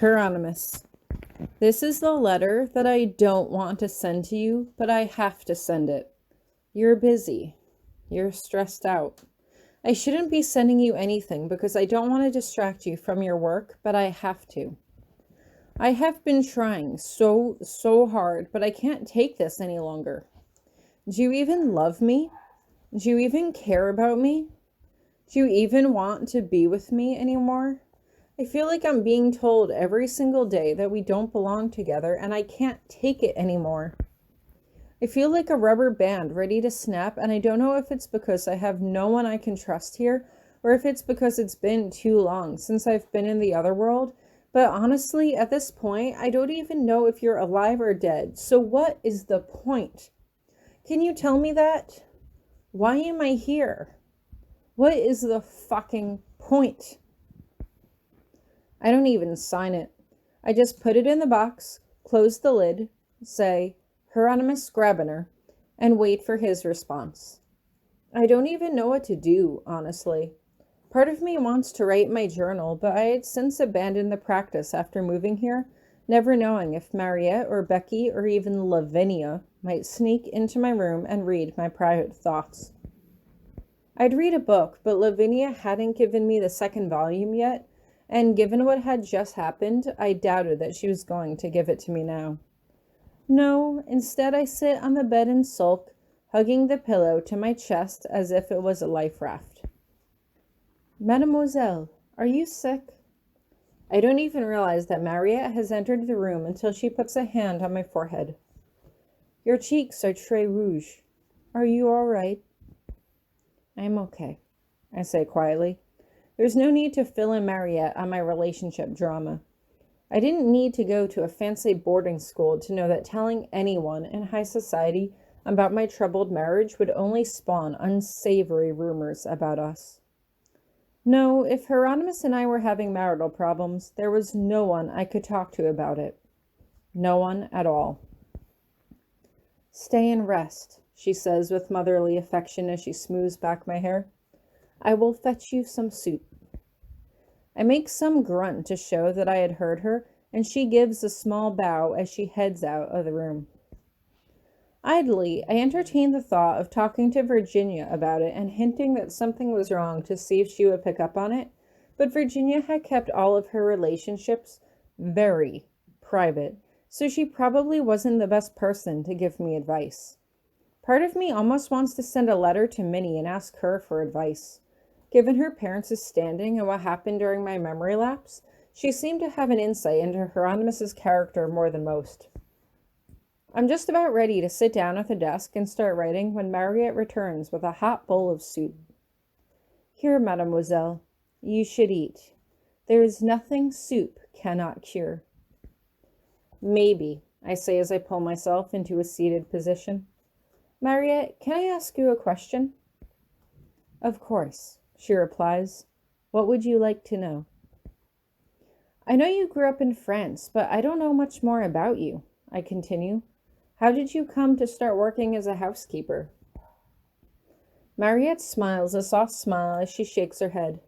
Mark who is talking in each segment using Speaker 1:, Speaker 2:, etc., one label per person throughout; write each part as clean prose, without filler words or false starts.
Speaker 1: Hieronymous, this is the letter that I don't want to send to you, but I have to send it. You're busy. You're stressed out. I shouldn't be sending you anything because I don't want to distract you from your work, but I have to. I have been trying so hard, but I can't take this any longer. Do you even love me? Do you even care about me? Do you even want to be with me anymore? I feel like I'm being told every single day that we don't belong together, and I can't take it anymore. I feel like a rubber band ready to snap, and I don't know if it's because I have no one I can trust here, or if it's because it's been too long since I've been in the other world. But honestly, at this point, I don't even know if you're alive or dead. So what is the point? Can you tell me that? Why am I here? What is the fucking point? I don't even sign it. I just put it in the box, close the lid, say, Hieronymous Grabiner, and wait for his response. I don't even know what to do, honestly. Part of me wants to write my journal, but I had since abandoned the practice after moving here, never knowing if Mariette or Becky or even Lavinia might sneak into my room and read my private thoughts. I'd read a book, but Lavinia hadn't given me the second volume yet, and given what had just happened, I doubted that she was going to give it to me now. No, instead I sit on the bed and sulk, hugging the pillow to my chest as if it was a life raft. Mademoiselle, are you sick? I don't even realize that Mariette has entered the room until she puts a hand on my forehead. Your cheeks are très rouge. Are you all right? I'm okay, I say quietly. There's no need to fill in Mariette on my relationship drama. I didn't need to go to a fancy boarding school to know that telling anyone in high society about my troubled marriage would only spawn unsavory rumors about us. No, if Hieronymous and I were having marital problems, there was no one I could talk to about it. No one at all. Stay and rest, she says with motherly affection as she smooths back my hair. I will fetch you some soup. I make some grunt to show that I had heard her, and she gives a small bow as she heads out of the room. Idly, I entertained the thought of talking to Virginia about it and hinting that something was wrong to see if she would pick up on it, but Virginia had kept all of her relationships very private, so she probably wasn't the best person to give me advice. Part of me almost wants to send a letter to Minnie and ask her for advice. Given her parents' standing and what happened during my memory lapse, she seemed to have an insight into Hieronymous's character more than most. I'm just about ready to sit down at the desk and start writing when Mariette returns with a hot bowl of soup. Here, mademoiselle, you should eat. There is nothing soup cannot cure. Maybe, I say as I pull myself into a seated position. Mariette, can I ask you a question? Of course, she replies. What would you like to know? I know you grew up in France, but I don't know much more about you, I continue. How did you come to start working as a housekeeper? Mariette smiles a soft smile as she shakes her head.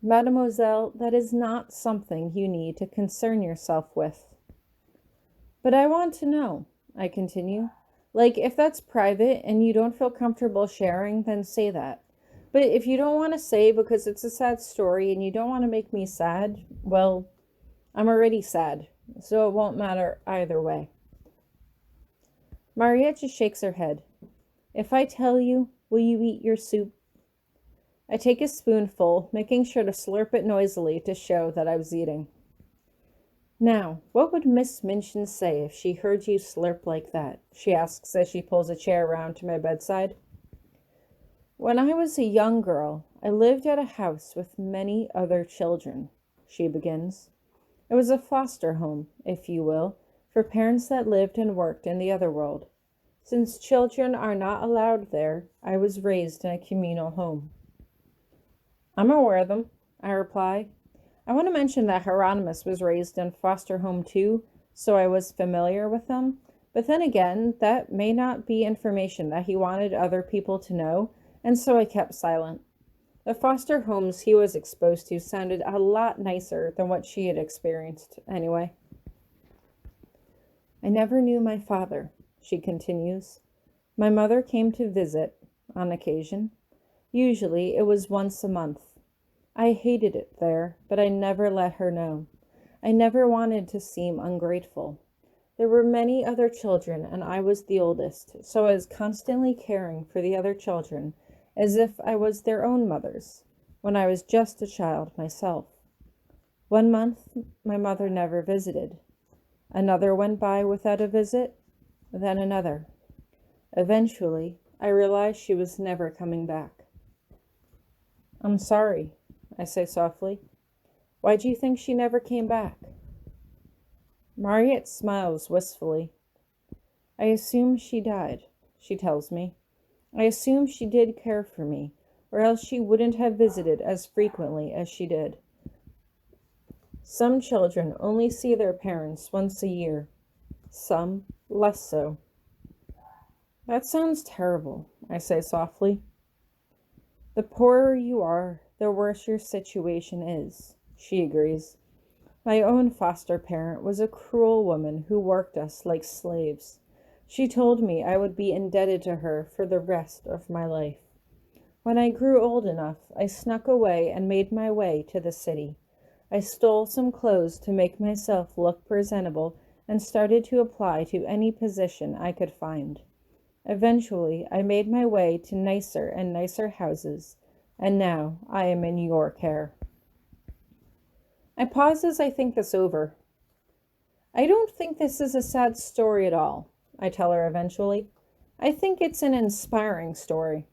Speaker 1: Mademoiselle, that is not something you need to concern yourself with. But I want to know, I continue. Like, if that's private and you don't feel comfortable sharing, then say that. But if you don't want to say because it's a sad story and you don't want to make me sad, well, I'm already sad, so it won't matter either way. Mariette just shakes her head. If I tell you, will you eat your soup? I take a spoonful, making sure to slurp it noisily to show that I was eating. Now, what would Miss Minchin say if she heard you slurp like that? She asks as she pulls a chair around to my bedside. When I was a young girl, I lived at a house with many other children, she begins. It was a foster home, if you will, for parents that lived and worked in the other world. Since children are not allowed there, I was raised in a communal home. I'm aware of them, I reply. I want to mention that Hieronymus was raised in foster home too, so I was familiar with them. But then again, that may not be information that he wanted other people to know, and so I kept silent. The foster homes he was exposed to sounded a lot nicer than what she had experienced, anyway. I never knew my father, she continues. My mother came to visit, on occasion. Usually it was once a month. I hated it there, but I never let her know. I never wanted to seem ungrateful. There were many other children, and I was the oldest, so I was constantly caring for the other children as if I was their own mothers, when I was just a child myself. One month, my mother never visited. Another went by without a visit, then another. Eventually, I realized she was never coming back. I'm sorry, I say softly. Why do you think she never came back? Mariette smiles wistfully. I assume she died, she tells me. I assume she did care for me, or else she wouldn't have visited as frequently as she did. Some children only see their parents once a year, some less so. That sounds terrible, I say softly. The poorer you are, the worse your situation is, she agrees. My own foster parent was a cruel woman who worked us like slaves. She told me I would be indebted to her for the rest of my life. When I grew old enough, I snuck away and made my way to the city. I stole some clothes to make myself look presentable and started to apply to any position I could find. Eventually, I made my way to nicer and nicer houses, and now I am in your care. I pause as I think this over. I don't think this is a sad story at all, I tell her eventually. I think it's an inspiring story.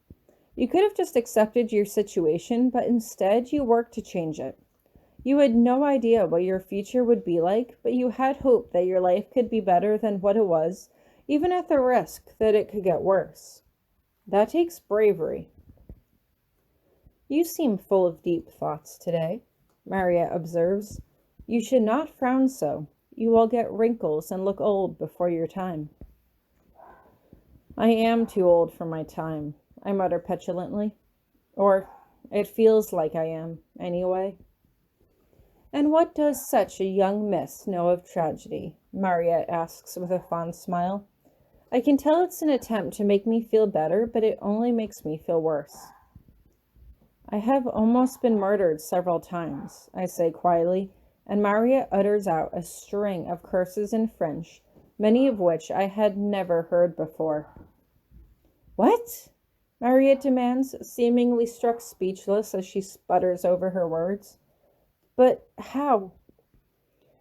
Speaker 1: You could have just accepted your situation, but instead you worked to change it. You had no idea what your future would be like, but you had hope that your life could be better than what it was, even at the risk that it could get worse. That takes bravery. You seem full of deep thoughts today, Mariette observes. You should not frown so. You will get wrinkles and look old before your time. I am too old for my time, I mutter petulantly. Or, it feels like I am, anyway. And what does such a young miss know of tragedy? Mariette asks with a fond smile. I can tell it's an attempt to make me feel better, but it only makes me feel worse. I have almost been murdered several times, I say quietly, and Mariette utters out a string of curses in French, many of which I had never heard before. What? Mariette demands, seemingly struck speechless as she sputters over her words. But how?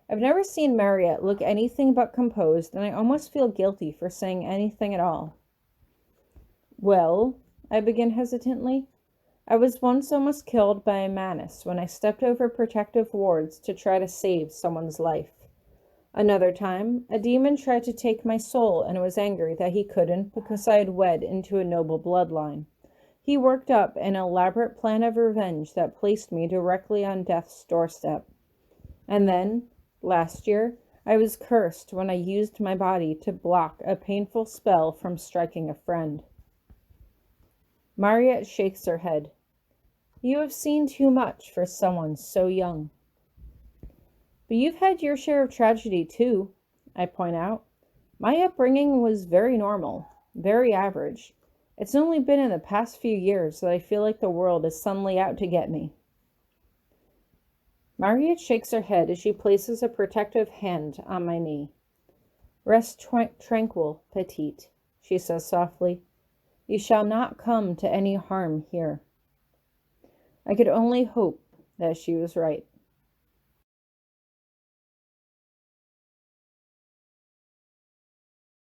Speaker 1: I've never seen Mariette look anything but composed, and I almost feel guilty for saying anything at all. Well, I begin hesitantly. I was once almost killed by a manus when I stepped over protective wards to try to save someone's life. Another time, a demon tried to take my soul and was angry that he couldn't because I had wed into a noble bloodline. He worked up an elaborate plan of revenge that placed me directly on death's doorstep. And then, last year, I was cursed when I used my body to block a painful spell from striking a friend. Mariette shakes her head. You have seen too much for someone so young. But you've had your share of tragedy too, I point out. My upbringing was very normal, very average. It's only been in the past few years that I feel like the world is suddenly out to get me. Mariette shakes her head as she places a protective hand on my knee. Rest tranquil, petite, she says softly. You shall not come to any harm here. I could only hope that she was right.